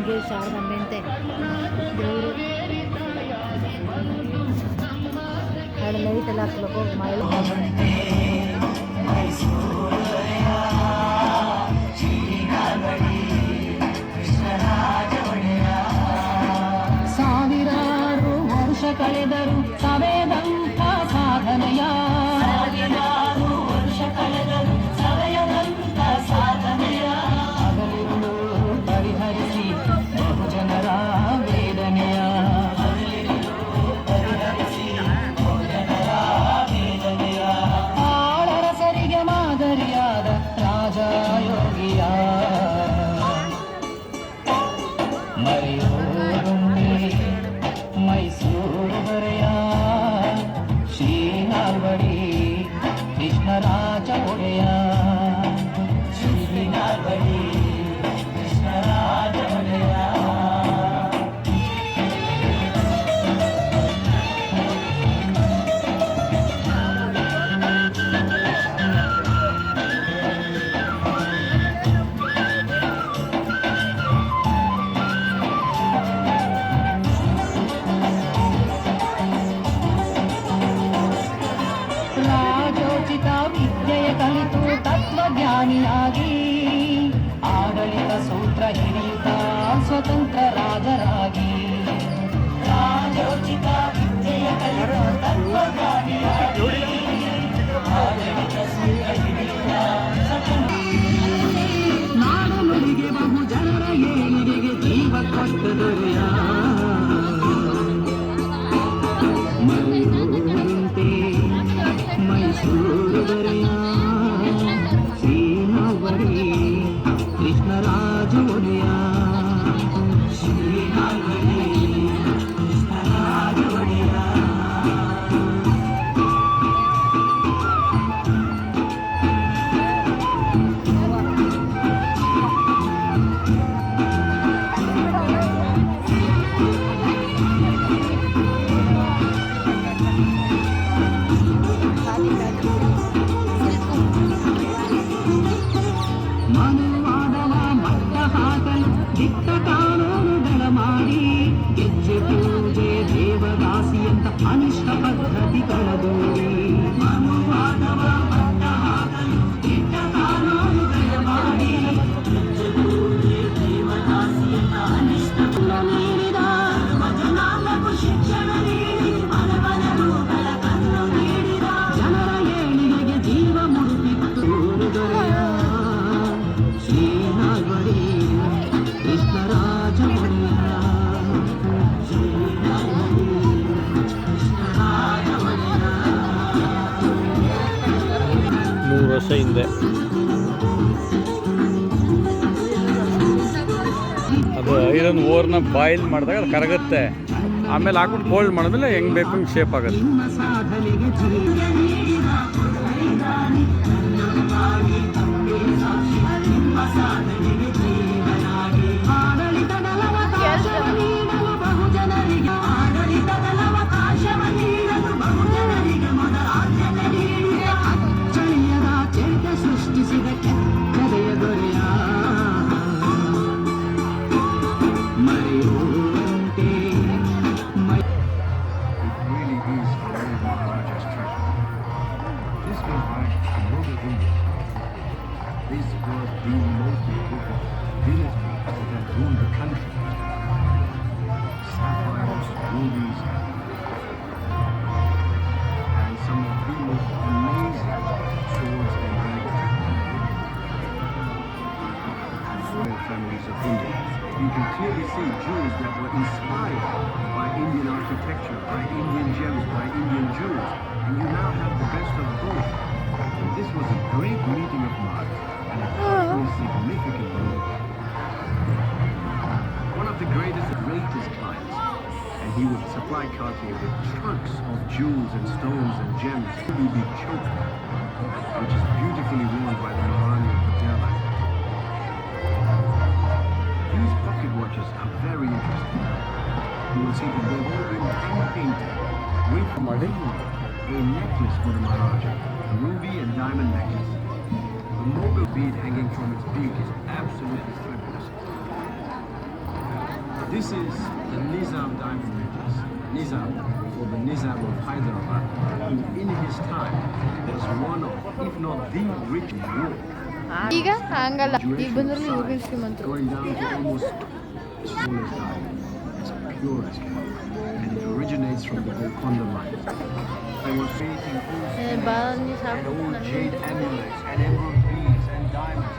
ಹಿಂಗೆ ಶಾರದಾಂಬೆ ಅಂತೆ ದೇವರು ಎರಡು ಲೈಟ್ ಎಲ್ಲ ಹಾಕ್ಬೇಕು ಮಳೆ ಸಾವಿರಾರು ವರ್ಷ ಕಳೆದರು ಸವೆದಂಥ ಸಾಧನೆಯ ಸಾವಿರಾರು ವರ್ಷ ಕಳೆದರು ಸವೆಯದಂಥ ಸಾಧನೆಯ ಅದನ್ನು ಪರಿಹರಿಸಿ ಬಹುಜನರ ವೇದನೆಯ ಆಳರಸರಿಗೆ ಮಾದರಿಯಾದ ರಾಜಯೋಗಿಯ ಮೈಸೂರು ದೊರೆಯ ಶ್ರೀನಾಲ್ವಡಿ ಕೃಷ್ಣರಾಜ ಒಡೆಯ ಶ್ರೀನಾಲ್ವಡಿ ಕೃಷ್ಣರಾಜ ಒಡೆಯ ರಾಜೋಚಿತ ವಿದ್ಯೆಯ ಕಲಿತು ತತ್ವಜ್ಞಾನಿಯಾಗಿ ಆಡಳಿತ ಸೂತ್ರ ಹಿಡಿಯುತ್ತ ಸ್ವತಂತ್ರ ರಾಜರಾಗಿ ರಾಜೋಚಿತ ವಿದ್ಯೆಯ ಕಲಿತು ತತ್ವಜ್ಞಾನಿಯಾಗಿ ಆಡಳಿತ ಸೂತ್ರ ಹಿಡಿಯುತ್ತ ನಾಡು ನುಡಿಗೆ ಬಹು ಜನರ ಏಳಿಗೆಗೆ ಜೀವ ಕೊಟ್ಟ ದೊರೆಯ ಮೈಸೂರು ದೊರೆಯ ಶ್ರೀನಾಲ್ವಡಿ ಕೃಷ್ಣರಾಜ ಒಡೆಯ ಶ್ರೀನಾಲ್ವಡಿ ಕೃಷ್ಣರಾಜ ಒಡೆಯ ಮನುವಾದವ ಮಟ್ಟ ಹಾಕಲು ದಿಟ್ಟ ಕಾನೂನುಗಳ ಮಾಡಿ ಗೆಜ್ಜೆ ಪೂಜೆ ದೇವದಾಸಿಯಂತ ಅನಿಷ್ಟ ಪದ್ಧತಿಗಳ ದೂರಿ ಮನುವಾದವ ಮಟ್ಟ ಹಾಕಲು ದಿಟ್ಟ ಕಾನೂನುಗಳ ಮಾಡಿ ಗೆಜ್ಜೆ ಪೂಜೆ ದೇವದಾಸಿಯಂತ ಅನಿಷ್ಟ ನೀಡಿದ ಜನಾಂಗಕ್ಕೂ ಶಿಕ್ಷಣ ನೀಡಿ ಮನವನರುಗಳ ಕನ್ನು ನೀಡಿದ ಜನರ ಏಳಿಗೆಗೆ ಜೀವ ಮುಡುಪಿತ್ತು ದೊರೆಯ ಶ್ರೀನಾಲ್ವಡಿ ಕೃಷ್ಣರಾಜ ಒಡೆಯ ಶ್ರೀನಾಲ್ವಡಿ ಕೃಷ್ಣರಾಜ ಒಡೆಯ 100 ವರ್ಷ ಹಿಂದೆ ಅದು ಐರನ್ ಓರ್ನ ಬಾಯ್ಲ್ ಮಾಡಿದಾಗ ಅದು ಕರಗುತ್ತೆ, ಆಮೇಲೆ ಹಾಕ್ಬಿಟ್ಟು ಬೋಲ್ಡ್ ಮಾಡಿದ್ಮೇಲೆ ಹೆಂಗೆ ಬೇಕು ಹಂಗೆ ಶೇಪ್ ಆಗುತ್ತೆ. ನಿಮ್ಮ ಸಾಧನೆಗೆ ಜೀವ ನೀಡಿದ ನಿಮ್ಮ ಸಾಧನೆಗೆ ಜೀವನಾಗಿ ಆಡಳಿತದವಕಾಶವ ನೀಡಲು ಬಹುಜನರಿಗೆ ಆಡಳಿತದವಕಾಶವ ನೀಡಲು ಬಹುಜನರಿಗೆ ಮೊದಲ ಆದ್ಯತೆ ನೀಡಿದ ಅಚ್ಚಳಿಯದ ಚರಿತ ಸೃಷ್ಟಿಸಿದ ಕೆಚ್ಚದೆಯ ದೊರೆಯ ಮರೆಯುವಂತೆ This was the most important dynasty that ruled the country. Sapphires, rubies, and some of the most amazing swords and daggers. Royal families of India. You can clearly see jewels that were inspired by Indian architecture, by Indian gems, by Indian jewels. And you now have the best of both. And this was a great meeting of minds and a very significant moment. One of the greatest clients, and he would supply Cartier with trunks of jewels and stones and gems. It would be choke, which is beautifully worn by the Maharani of Patala. These pocket watches are very interesting. You will see that they've all been hand-painted with a necklace for the Maharaja, a ruby and diamond necklace. The Mughal bead hanging from its beak is absolutely fabulous. This is the Nizam diamond necklace. Nizam, or the Nizam of Hyderabad, who in his time was one of, if not the richest world. ಈಗ ಹಂಗಲ್ಲ ಈಗ ಬಂದ್ರಲ್ಲಿ ಇವ್ರಿಗೆ ಶ್ರೀಮಂತರು Going down to almost smallest diamond, as pure as can be. And it originates from the Golconda mine. They were creating all ಬಾಳಲ್ಲಿ and ಸಾಕು all jade amulets and emerald beads and diamonds.